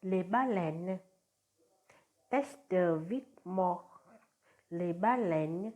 Les baleines. Test de Whitmore. Les baleines.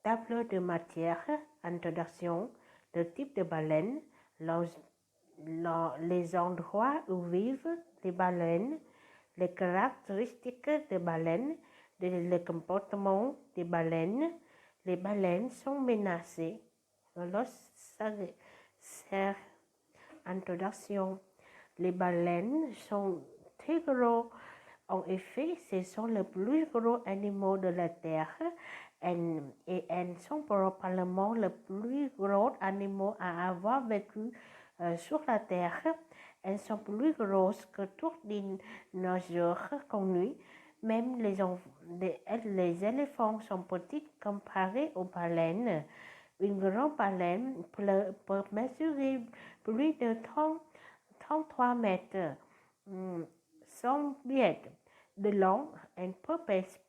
Tableau de matière. Introduction. Le type de baleine. Les endroits où vivent les baleines. Les caractéristiques des baleines. Le comportement des baleines. Les baleines sont menacées. Introduction. Les baleines sont très gros. En effet, ce sont les plus gros animaux de la Terre et elles sont probablement les plus gros animaux à avoir vécu sur la Terre. Elles sont plus grosses que tous les dinosaures connus. Même les éléphants sont petits comparés aux baleines. Une grande baleine peut mesurer plus de 33 mètres. Son pied de long, elle peut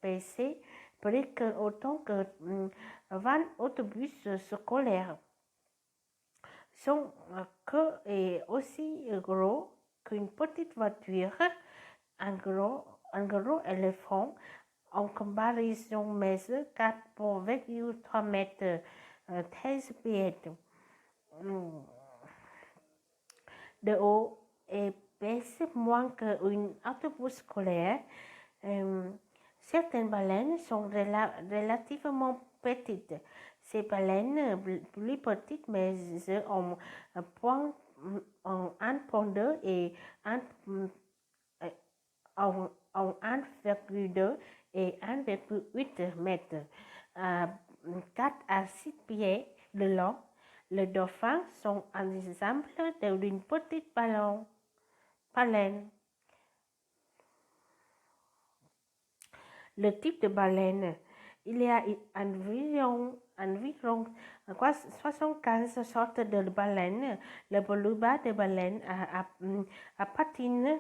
peser presque autant que 20 autobus scolaires. Son queue est aussi gros qu'une petite voiture. Un gros éléphant, en comparaison, mesure 4,3 mètres, 13 pieds de haut et pèse moins qu'un autobus scolaire. Certaines baleines sont relativement petites. Ces baleines plus petites mesurent en 1,2 et 1,2 et 1,8 mètres, 4 à 6 pieds de long. Les dauphins sont un exemple d'une petite baleine. Le type de baleine. Il y a environ 75 sortes de baleines. Le plus bas des baleines appartiennent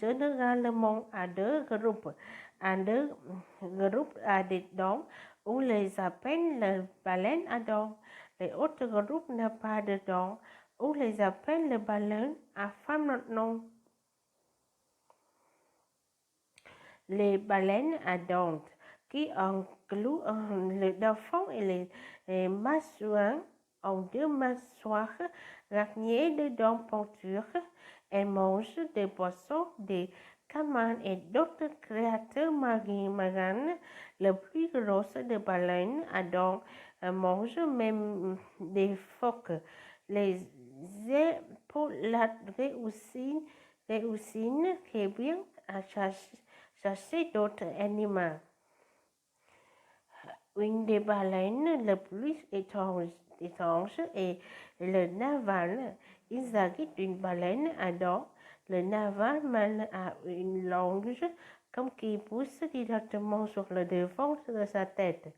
généralement à deux groupes. Deux groupes à des dents, on les appelle les baleines à dents. Les autres groupes n'ont pas de dents, on les appelle les baleines à femme. Les baleines à dents, qui incluent le dauphin et les massouins, ont deux mâchoires garnies de dents pointues. Elles mangent des poissons, des caimans et d'autres créatures marines. Le plus gros des baleines à dents mange même des phoques. Les épaulades réussissent très bien à chasser d'autres animaux. Une des baleines les plus étranges est le narwhal. Il s'agit d'une baleine à dents. Le narwhal mâle a une longe comme qui pousse directement sur le devant de sa tête.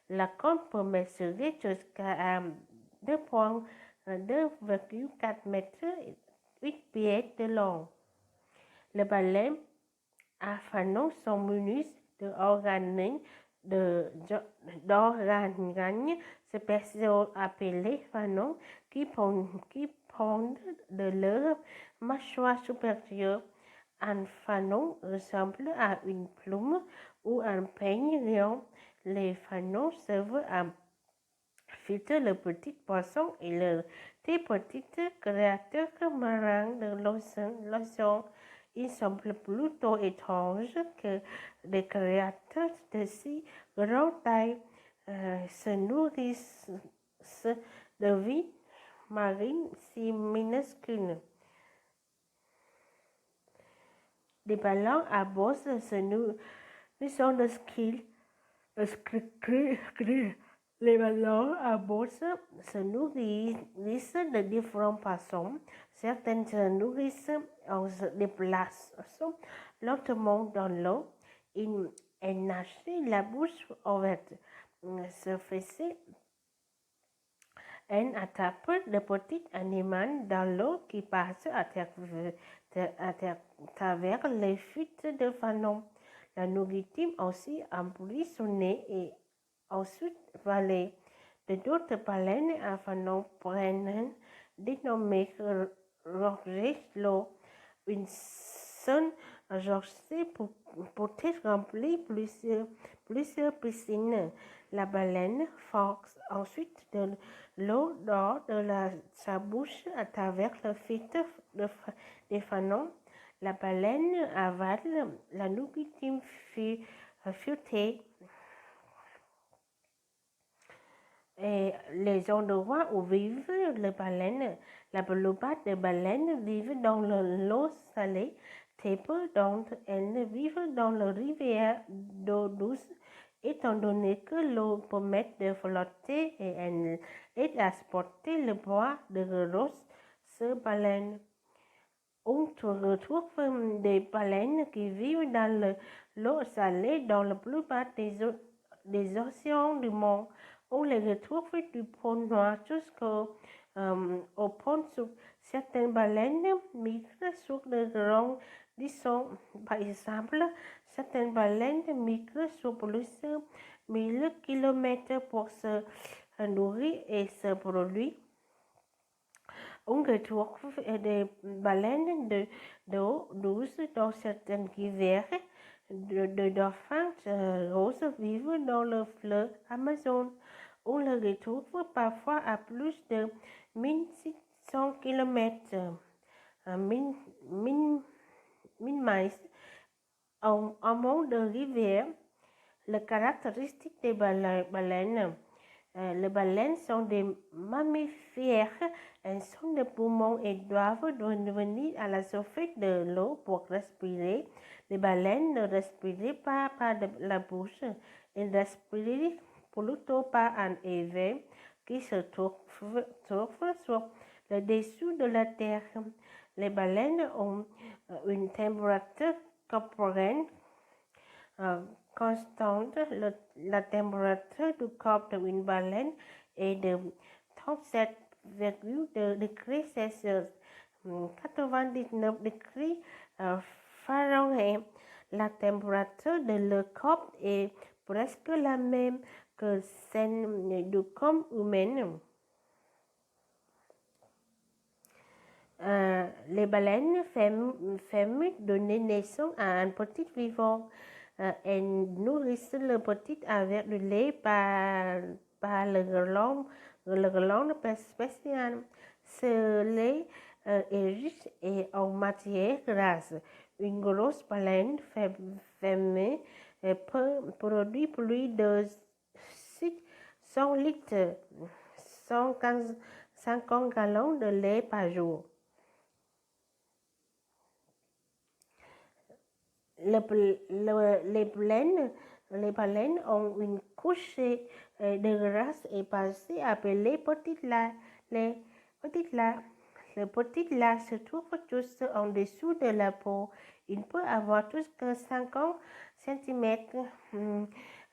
La corne peut mesurer jusqu'à 2,4 mètres, 8 pieds de long. Les baleines à fanon sont munies d'organes spéciaux appelés fanons qui pondent de leur mâchoire supérieure. Un fanon ressemble à une plume ou un peigne. Les fanons servent à filtrer les petits poissons et les très petites créatures marines de l'océan. Ils semblent plutôt étranges que des créatures de si grande taille se nourrissent de vie marine si minuscule. Les ballons à bosse se nourrissent de skills. Les ballons à bosse se nourrissent de différentes façons. Certaines se nourrissent en se déplaçant lentement dans l'eau. Elles nagent la bouche ouverte. Se faisait un attrape de petits animaux dans l'eau qui passent à travers les fuites de fanons. La nourriture aussi emprisonnée et ensuite avalée. D'autres baleines à fanons prennent dénommées roquettes l'eau. Une seule journée pour être remplie plusieurs piscines. La baleine force ensuite de l'eau dehors de sa bouche à travers le filtre des fanons. La baleine avale la nourriture filtrée. Et les endroits où vivent les baleines, la plupart des baleines vivent dans l'eau salée. Très peu d'entre elles vivent dans les rivières d'eau douce, étant donné que l'eau permet de flotter et elle aide à transporter le poids de grosses baleines. On retrouve des baleines qui vivent dans l'eau salée dans la plupart des océans du monde. On les retrouve du pôle Nord jusqu'au pôle Sud. Certaines baleines migrent sur de grandes distances. Par exemple, certaines baleines migrent sur plusieurs mille kilomètres pour se nourrir et se produire. On retrouve des baleines d'eau douce dans certaines rivières. De dauphins roses vivent dans le fleuve Amazon. On le retrouve parfois à plus de 1600 km, 1000 miles en amont de rivière. Les caractéristiques des baleines. Les baleines sont des mammifères. Elles ont des poumons et doivent venir à la surface de l'eau pour respirer. Les baleines ne respirent pas par la bouche. Elles respirent plutôt par un éveil qui se trouve sur le dessous de la terre. Les baleines ont une température corporelle constante. La température du corps d'une baleine est de 37,2 degrés Celsius, 99 degrés Fahrenheit. La température de leur corps est presque la même que celle du corps humain. Les baleines femmes donnent naissance à un petit vivant. Elles nourrissent le petit avec du lait par le glande spéciale. Ce lait est riche et en matière grasse. Une grosse baleine femelle peut produire plus de 600 litres, 150 gallons de lait par jour. Les baleines ont une couche de graisse épacée appelée petite laine. Le petit laine se trouve juste en dessous de la peau. Il peut avoir jusqu'à 50 cm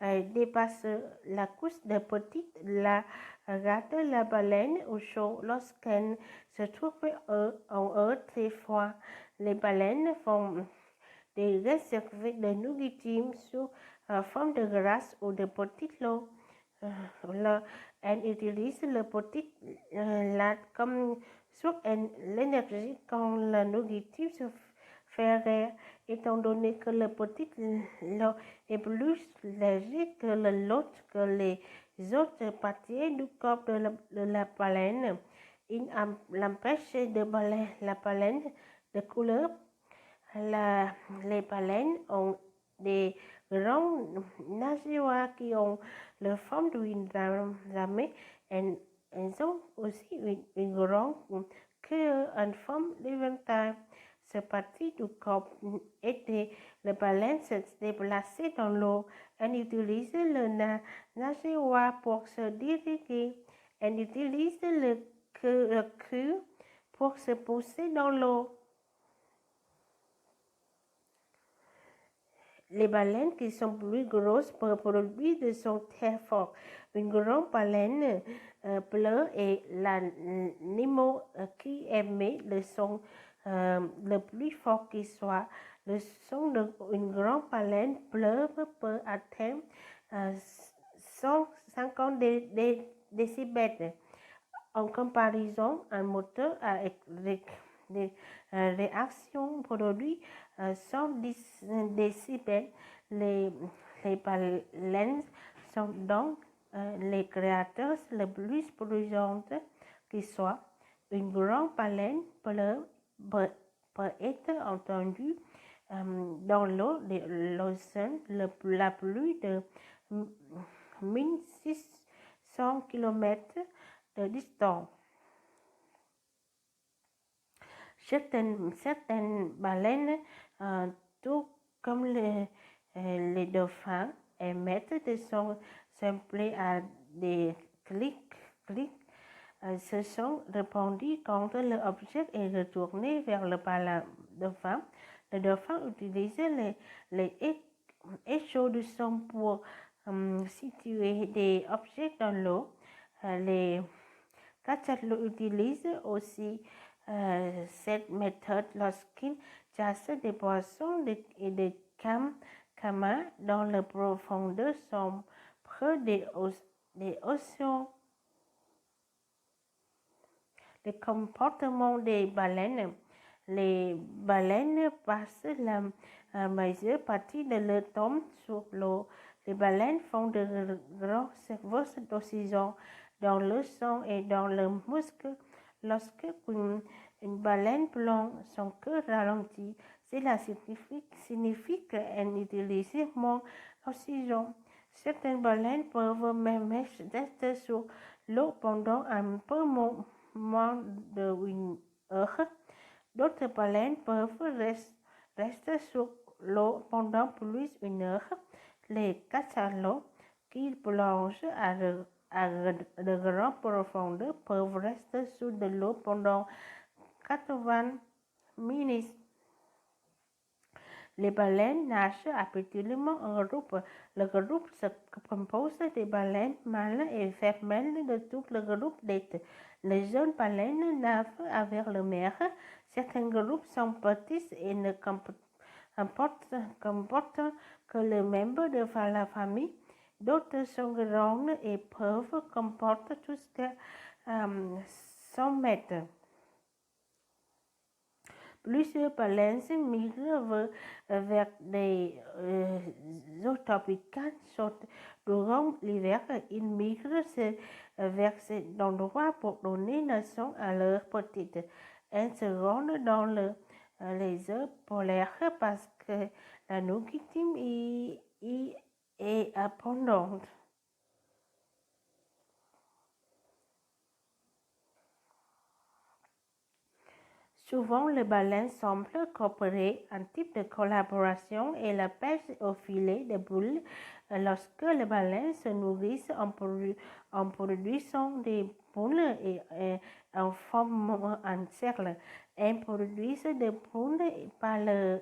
dépasse la couche de petite laine. Garde la baleine au chaud lorsqu'elle se trouve en eau très froide. Les baleines font des réserves de nourriture sous forme de graisse ou de petites lots. Elle utilise le petit latte comme source d'énergie quand la nourriture se fait rare, étant donné que le petit lot est plus léger que l'autre que les autres parties du corps de la baleine. Il l'empêche de balayer la baleine de couleur. Les baleines ont des grands nageoires qui ont la forme d'une ramée. Elles ont aussi une grande queue en forme d'éventail. Cette partie du corps aide les baleines à se déplacer dans l'eau. Elles utilisent le nageoire pour se diriger. Elles utilisent le queue pour se pousser dans l'eau. Les baleines qui sont plus grosses peuvent produire des sons très forts. Une grande baleine bleue est l'animal qui émet le son le plus fort qui soit. Le son d'une grande baleine bleue peut atteindre 150 décibels. En comparaison, un moteur électrique réactions produites 110 décibels. Les baleines sont donc les créateurs les plus bruyantes qui soient. Une grande baleine peut être entendue dans l'eau de l'océan la plus de 1600 km de distance. Certaines baleines, tout comme les dauphins, émettent des sons semblés à des clics. Ce son répandus quand l'objet est retourné vers le dauphin. Le dauphin utilise les échos de son pour situer des objets dans l'eau. Les cachalots utilisent aussi cette méthode lorsqu'ils chassent des poissons et des camas dans la profondeur sombre des océans. Le comportement des baleines. Les baleines passent la majeure partie de leur temps sur l'eau. Les baleines font de grands cerveaux d'oxygène dans le sang et dans le muscle. Lorsque une baleine plonge, son cœur ralentit. Cela signifie qu'elle utilise moins d'oxygène. Certaines baleines peuvent même rester sur l'eau pendant un peu moins d'une heure. D'autres baleines peuvent rester sur l'eau pendant plus d'une heure. Les cachalots qui plongent à de grandes profondeurs peuvent rester sous de l'eau pendant 80 minutes. Les baleines nagent habituellement en groupe. Le groupe se compose des baleines mâles et femelles de tout le groupe d'êtres. Les jeunes baleines navent avec la mer. Certains groupes sont petits et ne comportent que les membres de la famille. D'autres sont grandes et peuvent comporter jusqu'à 100 mètres. Plusieurs baleines migrent vers des eaux tropicales chaudes durant l'hiver. Ils migrent vers ces endroits pour donner naissance à leurs petites. Elles se rendent dans les eaux polaires parce que la nourriture y est abondante. Souvent, les baleines semblent coopérer. Un type de collaboration est la pêche au filet de boules. Lorsque les baleines se nourrissent en produisant des boules et en formant un cercle, elles produisent des boules par leur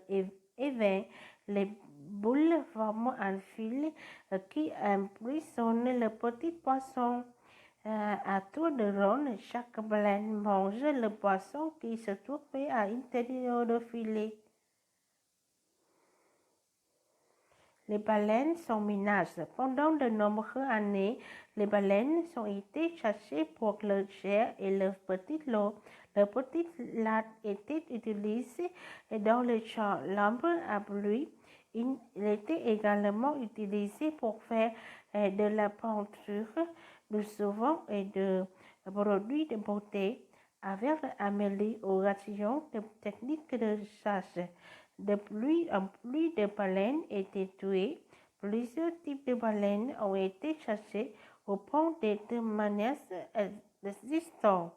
éveil. Les boules forment un fil qui emprisonne le petit poisson. À tour de rôle, chaque baleine mange le poisson qui se trouvait à l'intérieur du filet. Les baleines sont minaces. Pendant de nombreuses années, les baleines ont été chassées pour leur chair et leur petite lot. Leur petite latte était utilisée dans les champs. L'ambre à bruit. Il était également utilisé pour faire de la peinture, du savon et de produits de beauté. Avec l'amélioration des techniques de chasse, de plus en plus de baleines étaient tuées. Plusieurs types de baleines ont été chassés au point d'être menaces existantes.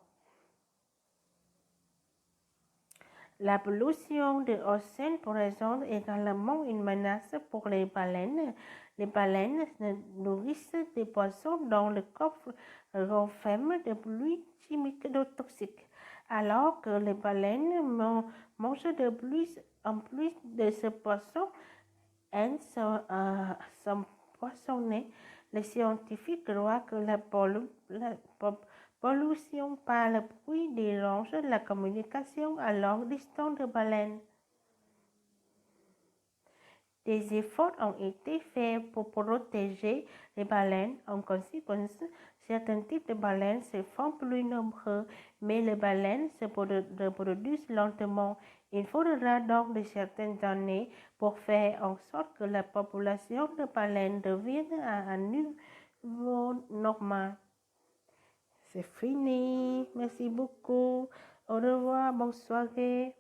La pollution de l'océan présente également une menace pour les baleines. Les baleines nourrissent des poissons dont le corps renferme des produits chimiques toxiques. Alors que les baleines mangent de plus en plus de ce poisson, elles sont poisonnées. Les scientifiques croient que la pollution par le bruit dérange la communication à longue distance de baleines. Des efforts ont été faits pour protéger les baleines. En conséquence, Certains types de baleines se font plus nombreux, mais les baleines se reproduisent lentement. Il faudra donc de certaines années pour faire en sorte que la population de baleines revienne à un niveau normal. C'est fini. Merci beaucoup. Au revoir. Bonne soirée.